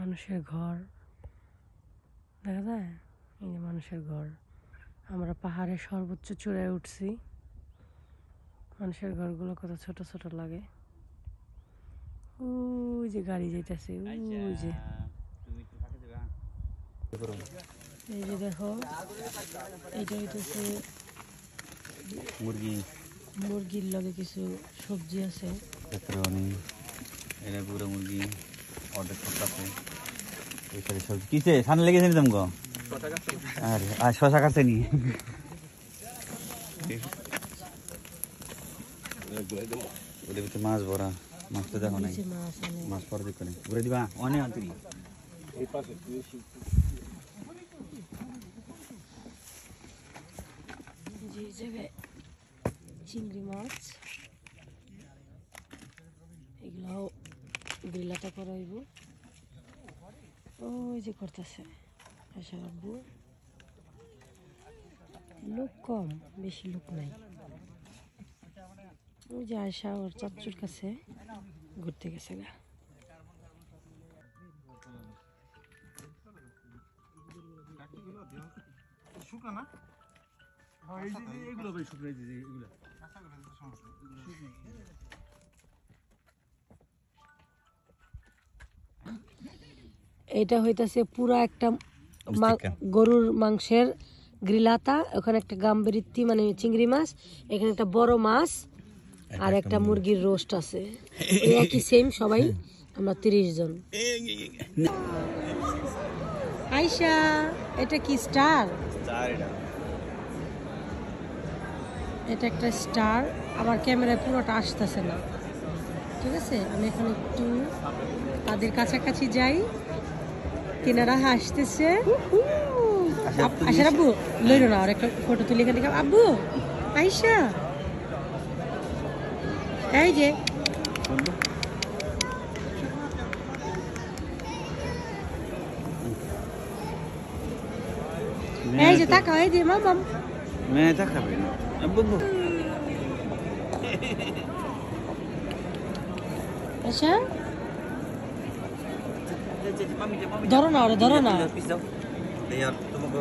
মানুষের ঘর দেখা যায়, এই যে মানুষের ঘর। আমরা পাহাড়ের সর্বোচ্চ চূড়ায় উঠছি। মানুষের ঘরগুলো কত ছোট ছোট লাগে। ওই যে গাড়ি যেতেছে, ওই যে এই যে দেখো, এইটা হইতেছে মুরগি, মুরগির লগে কিছু সবজি আছে। এটা পুরো মুরগি অর্ডার করতেছে। এইখানে সবজি কিসে সামনে লেগেছে নি তোমাকে? আরে আর শশা কাছে নি ওদের ভিতরে মাছ ভরা। মাছ তো দেখো নাই, মাছ পরে দেখো নাই। ঘুরে দিবা অনেক আন্তরি এই পাশে যে জায়গায় চিংড়ি মাছ, এগুলো গ্রিলাটা করাইব। ওই যে করতেছে আশা আব্বু। লোক কম, বেশি লোক নাই। ওই যে আয়সা ওর চাচুর কাছে ঘুরতে গেছে গা। এটা হইতাছে পুরা একটা গরুর মাংসের গ্রিলাতা। ওখানে একটা গাম্বেরিত্তি মানে চিংড়ি মাছ, এখানে একটা বড় মাছ আর একটা মুরগির রোস্ট আছে। একই সেম সবাই, আমরা 30 জন। আয়শা, এটা কি স্টার? এটা একটা স্টার। আবার ক্যামেরায় পুরোটা আসতেছে না, ঠিক আছে? আমি এখন একটু তাদের কাছাকাছি যাই। তিনারা হাসতেছে। আশা আব্বু লইল না, আর একটা ফটো তুলি এখান থেকে। আব্বু, আয়শা, এই যে এই যে তাকাও, এই যে মামাম মেয়ে তাকাবে না আব্বু। আচ্ছা ধরো না, ওরে ধরো না। তোমাকে